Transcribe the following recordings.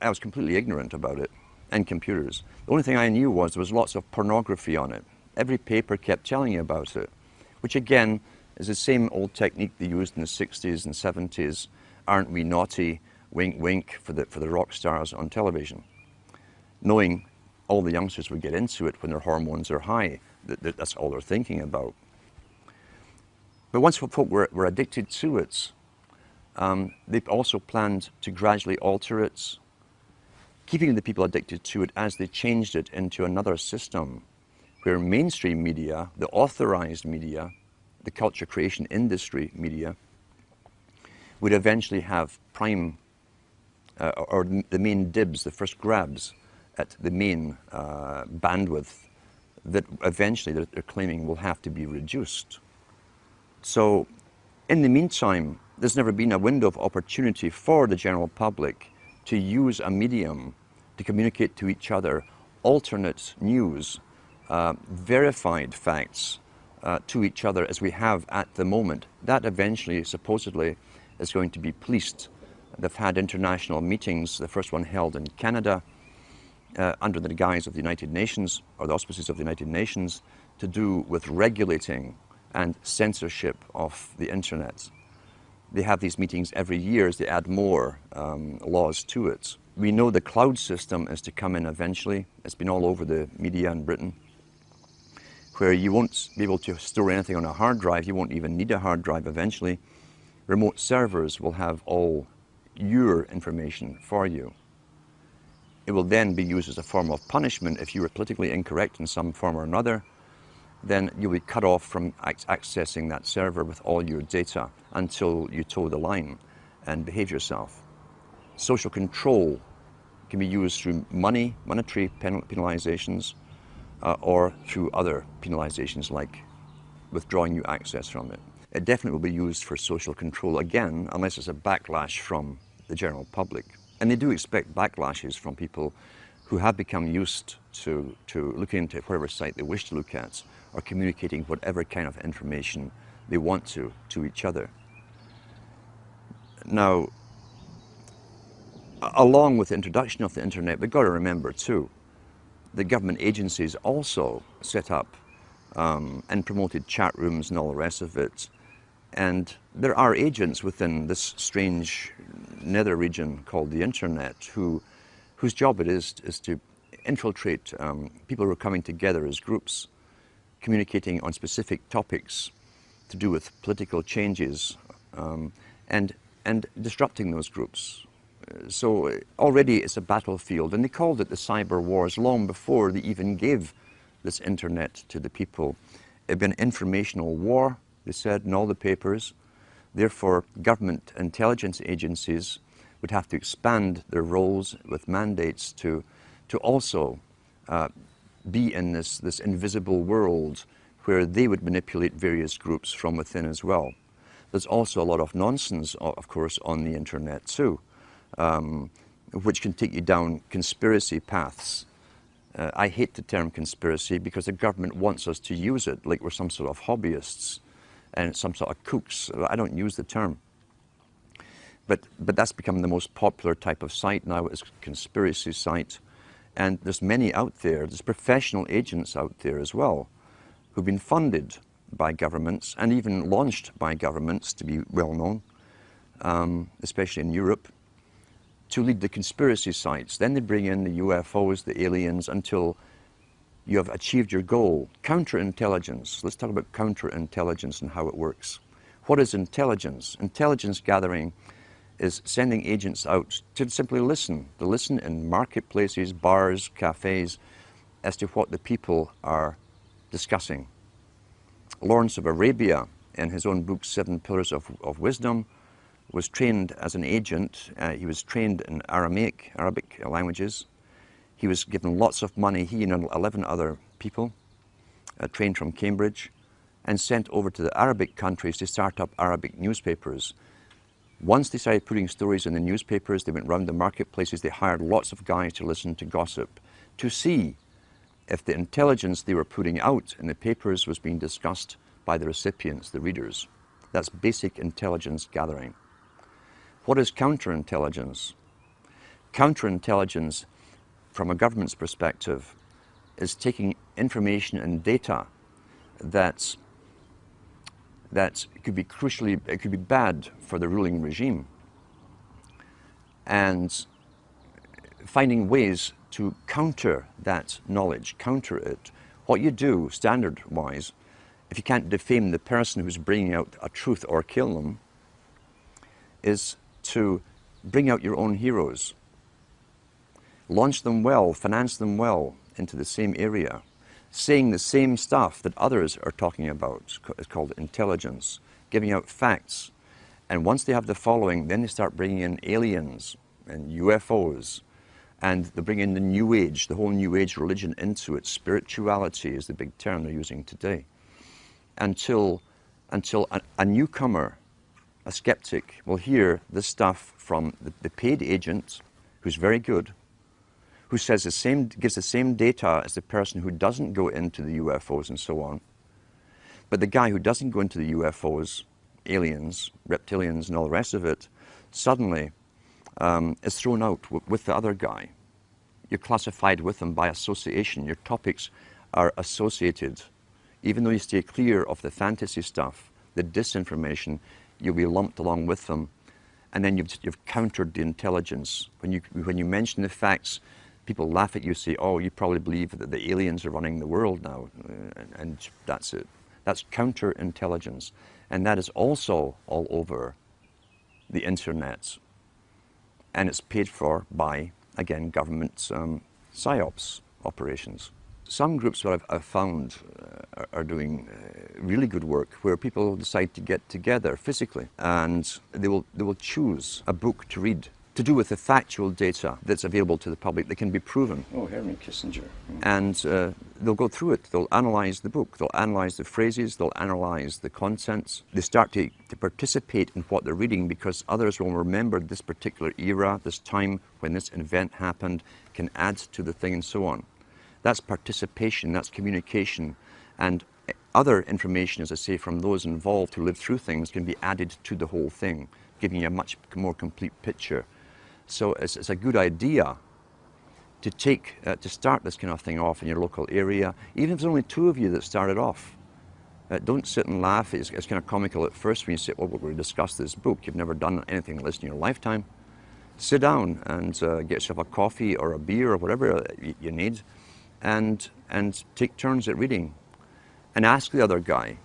I was completely ignorant about it, and computers. The only thing I knew was there was lots of pornography on it. Every paper kept telling you about it, which again is the same old technique they used in the 60s and 70s. Aren't we naughty? Wink, wink for the rock stars on television. Knowing all the youngsters would get into it when their hormones are high. That's all they're thinking about. But once folk were addicted to it, they also planned to gradually alter it, keeping the people addicted to it as they changed it into another system where mainstream media, the authorized media, the culture creation industry media, would eventually have prime, or the main dibs, the first grabs at the main bandwidth that eventually they're claiming will have to be reduced. So in the meantime, there's never been a window of opportunity for the general public to use a medium to communicate to each other alternate news, verified facts to each other as we have at the moment. That eventually, supposedly, is going to be policed. They've had international meetings, the first one held in Canada, under the guise of the United Nations, or the auspices of the United Nations, to do with regulating and censorship of the internet. They have these meetings every year as they add more laws to it. We know the cloud system is to come in eventually. It's been all over the media in Britain, where you won't be able to store anything on a hard drive. You won't even need a hard drive eventually. Remote servers will have all your information for you. It will then be used as a form of punishment if you were politically incorrect in some form or another. Then you'll be cut off from accessing that server with all your data until you toe the line and behave yourself. Social control can be used through monetary penalizations, or through other penalizations like withdrawing you access from it. It definitely will be used for social control again, unless it's a backlash from the general public. And they do expect backlashes from people who have become used to looking into whatever site they wish to look at, or communicating whatever kind of information they want to each other. Now, along with the introduction of the internet, we've got to remember too, the government agencies also set up and promoted chat rooms and all the rest of it. And there are agents within this strange nether region called the internet whose job it is to infiltrate people who are coming together as groups, communicating on specific topics to do with political changes, and disrupting those groups. So already it's a battlefield, and they called it the cyber wars long before they even gave this internet to the people. It had been an informational war, they said in all the papers. Therefore, government intelligence agencies would have to expand their roles with mandates to also be in this invisible world where they would manipulate various groups from within as well. There's also a lot of nonsense, of course, on the internet too, which can take you down conspiracy paths. I hate the term conspiracy because the government wants us to use it like we're some sort of hobbyists and some sort of kooks. I don't use the term. But that's become the most popular type of site now, is conspiracy site. And there's many out there, there's professional agents out there as well, who've been funded by governments and even launched by governments to be well known, especially in Europe, to lead the conspiracy sites. Then they bring in the UFOs, the aliens, until you have achieved your goal. Counterintelligence. Let's talk about counterintelligence and how it works. What is intelligence? Intelligence gathering is sending agents out to simply listen. To listen in marketplaces, bars, cafes, as to what the people are discussing. Lawrence of Arabia, in his own book, 7 Pillars of Wisdom, was trained as an agent. He was trained in Arabic languages. He was given lots of money, he and 11 other people, trained from Cambridge, and sent over to the Arabic countries to start up Arabic newspapers. Once they started putting stories in the newspapers, they went round the marketplaces, they hired lots of guys to listen to gossip, to see if the intelligence they were putting out in the papers was being discussed by the recipients, the readers. That's basic intelligence gathering. What is counterintelligence? Counterintelligence, from a government's perspective, is taking information and data that could be crucially, it could be bad for the ruling regime, and finding ways to counter that knowledge, counter it. What you do, standard-wise, if you can't defame the person who's bringing out a truth or kill them, is to bring out your own heroes. Launch them well, finance them well into the same area, saying the same stuff that others are talking about. It's called intelligence, giving out facts. And once they have the following, then they start bringing in aliens and UFOs, and they bring in the New Age, the whole New Age religion into it. Spirituality is the big term they're using today. Until a newcomer, a skeptic, will hear this stuff from the paid agent, who's very good, who says gives the same data as the person who doesn't go into the UFOs and so on. But the guy who doesn't go into the UFOs, aliens, reptilians, and all the rest of it, suddenly is thrown out with the other guy. You're classified with them by association. Your topics are associated. Even though you stay clear of the fantasy stuff, the disinformation, you'll be lumped along with them. And then you've countered the intelligence. When you mention the facts, people laugh at you, say, oh, you probably believe that the aliens are running the world now. And that's it. That's counterintelligence. And that is also all over the internet. And it's paid for by, again, government psyops operations. Some groups that I've found are doing really good work, where people decide to get together physically, and they will choose a book to read to do with the factual data that's available to the public that can be proven. Oh, Herman Kissinger. And they'll go through it. They'll analyze the book. They'll analyze the phrases. They'll analyze the contents. They start to participate in what they're reading, because others will remember this particular era, this time when this event happened, can add to the thing and so on. That's participation, that's communication, and other information, as I say, from those involved who live through things can be added to the whole thing, giving you a much more complete picture. So it's a good idea to start this kind of thing off in your local area, even if there's only two of you that started off. Don't sit and laugh. It's kind of comical at first when you say, well, we're going to discuss this book. You've never done anything like this in your lifetime. Sit down and get yourself a coffee or a beer or whatever you need, and take turns at reading. And ask the other guy,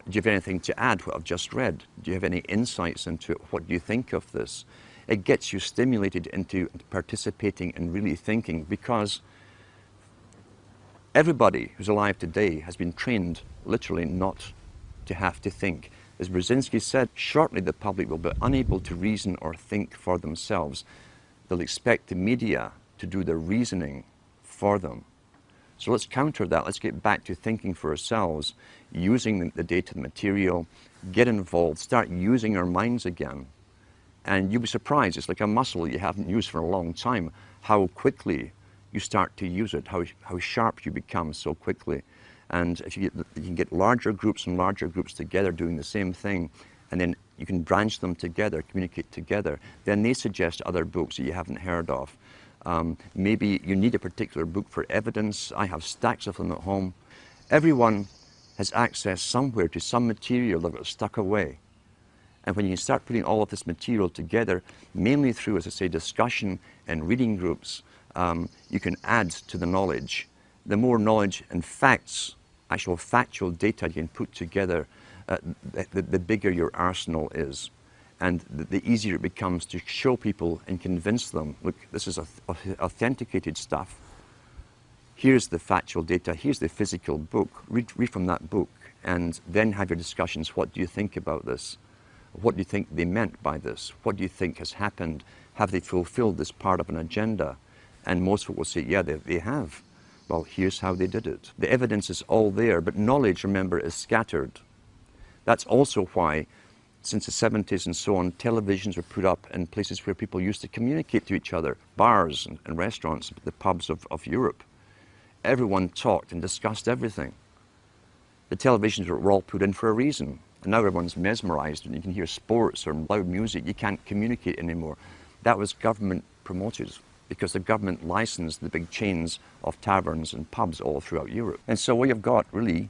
do you have anything to add what I've just read? Do you have any insights into it? What do you think of this? It gets you stimulated into participating and really thinking, because everybody who's alive today has been trained literally not to have to think. As Brzezinski said, shortly the public will be unable to reason or think for themselves. They'll expect the media to do their reasoning for them. So let's counter that. Let's get back to thinking for ourselves, using the data, the material, get involved, start using our minds again. And you'll be surprised, it's like a muscle you haven't used for a long time, how quickly you start to use it, how sharp you become so quickly. And if you can get larger groups and larger groups together doing the same thing, and then you can branch them together, communicate together, then they suggest other books that you haven't heard of. Maybe you need a particular book for evidence. I have stacks of them at home. Everyone has access somewhere to some material that got stuck away. And when you start putting all of this material together, mainly through, as I say, discussion and reading groups, you can add to the knowledge. The more knowledge and facts, actual factual data you can put together, the bigger your arsenal is. And the easier it becomes to show people and convince them, look, this is authenticated stuff. Here's the factual data, here's the physical book. Read from that book, and then have your discussions. What do you think about this? What do you think they meant by this? What do you think has happened? Have they fulfilled this part of an agenda? And most people will say, yeah, they have. Well, here's how they did it. The evidence is all there, but knowledge, remember, is scattered. That's also why, since the 70s and so on, televisions were put up in places where people used to communicate to each other, bars and restaurants, the pubs of Europe. Everyone talked and discussed everything. The televisions were all put in for a reason. And now everyone's mesmerized, and you can hear sports or loud music. You can't communicate anymore. That was government promoted because the government licensed the big chains of taverns and pubs all throughout Europe. And so what you've got really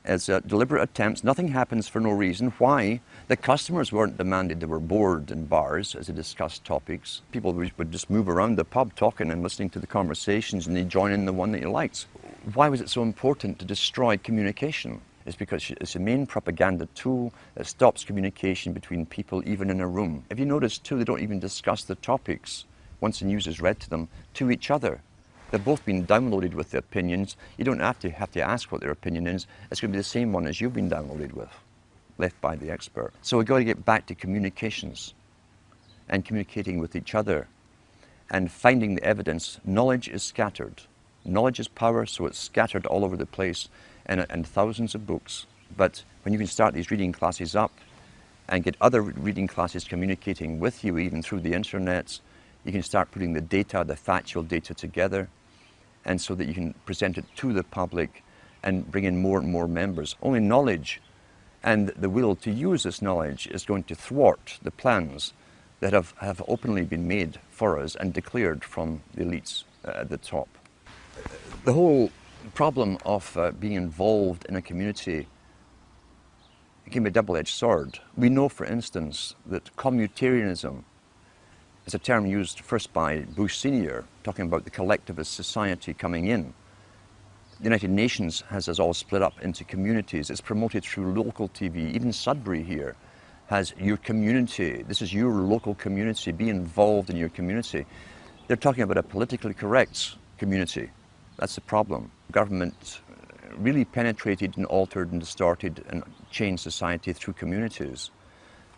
is deliberate attempts. Nothing happens for no reason. Why? The customers weren't demanded. They were bored in bars as they discussed topics. People would just move around the pub talking and listening to the conversations, and they'd join in the one that you liked. Why was it so important to destroy communication? It's because it's a main propaganda tool that stops communication between people, even in a room. If you notice too, they don't even discuss the topics once the news is read to them, to each other. They've both been downloaded with the opinions. You don't have to ask what their opinion is. It's going to be the same one as you've been downloaded with, left by the expert. So we've got to get back to communications and communicating with each other and finding the evidence. Knowledge is scattered. Knowledge is power, so it's scattered all over the place and thousands of books. But when you can start these reading classes up and get other reading classes communicating with you, even through the internet, you can start putting the data, the factual data together, and so that you can present it to the public and bring in more and more members. Only knowledge and the will to use this knowledge is going to thwart the plans that have openly been made for us and declared from the elites at the top. The whole problem of being involved in a community can be a double-edged sword. We know, for instance, that communitarianism is a term used first by Bush Sr., talking about the collectivist society coming in. The United Nations has us all split up into communities. It's promoted through local TV. Even Sudbury here has your community. This is your local community. Be involved in your community. They're talking about a politically correct community. That's the problem. Government really penetrated and altered and distorted and changed society through communities.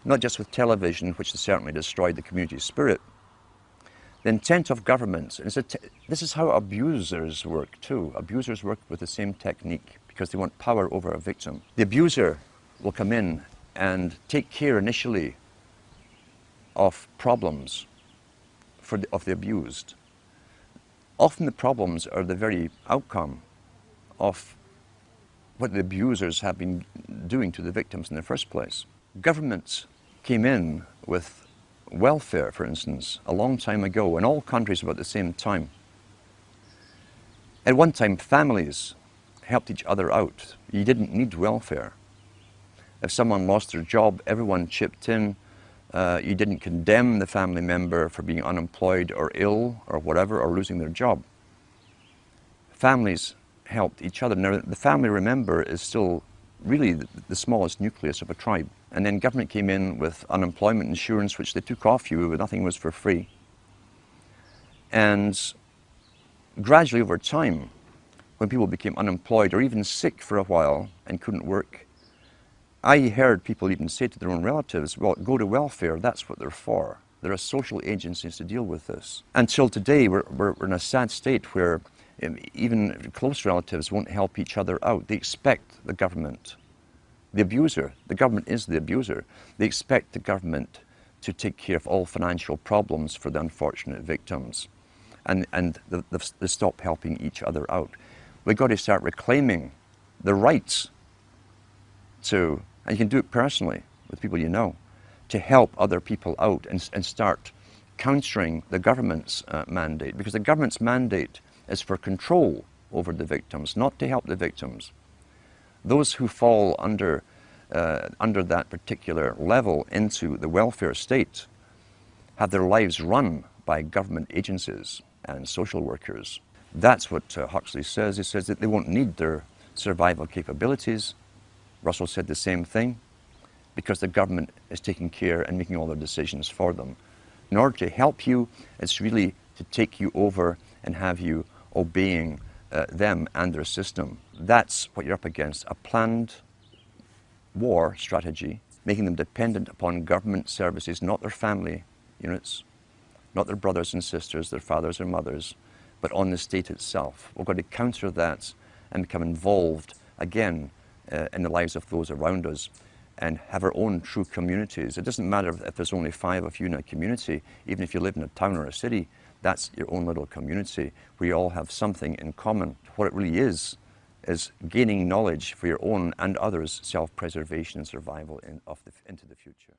Not just with television, which has certainly destroyed the community spirit. The intent of governments, this is how abusers work too. Abusers work with the same technique because they want power over a victim. The abuser will come in and take care initially of problems of the abused. Often the problems are the very outcome of what the abusers have been doing to the victims in the first place. Governments came in with welfare, for instance, a long time ago, in all countries about the same time. At one time, families helped each other out. You didn't need welfare. If someone lost their job, everyone chipped in. You didn't condemn the family member for being unemployed or ill or whatever, or losing their job. Families helped each other. Now, the family, remember, is still really the smallest nucleus of a tribe. And then government came in with unemployment insurance, which they took off you, but nothing was for free. And gradually over time, when people became unemployed or even sick for a while and couldn't work, I heard people even say to their own relatives, well, go to welfare, that's what they're for. There are social agencies to deal with this. Until today, we're in a sad state where even close relatives won't help each other out. They expect the government, the abuser, the government is the abuser, they expect the government to take care of all financial problems for the unfortunate victims. And they stop helping each other out. We've got to start reclaiming the rights to, and you can do it personally with people you know, to help other people out and start countering the government's mandate, because the government's mandate is for control over the victims, not to help the victims. Those who fall under that particular level into the welfare state have their lives run by government agencies and social workers. That's what Huxley says. He says that they won't need their survival capabilities. Russell said the same thing, because the government is taking care and making all their decisions for them. In order to help you, it's really to take you over and have you obeying them and their system. That's what you're up against, a planned war strategy, making them dependent upon government services, not their family units, not their brothers and sisters, their fathers or mothers, but on the state itself. We've got to counter that and become involved again in the lives of those around us and have our own true communities. It doesn't matter if there's only 5 of you in a community, even if you live in a town or a city, that's your own little community where you all have something in common. What it really is gaining knowledge for your own and others' self-preservation and survival into the future.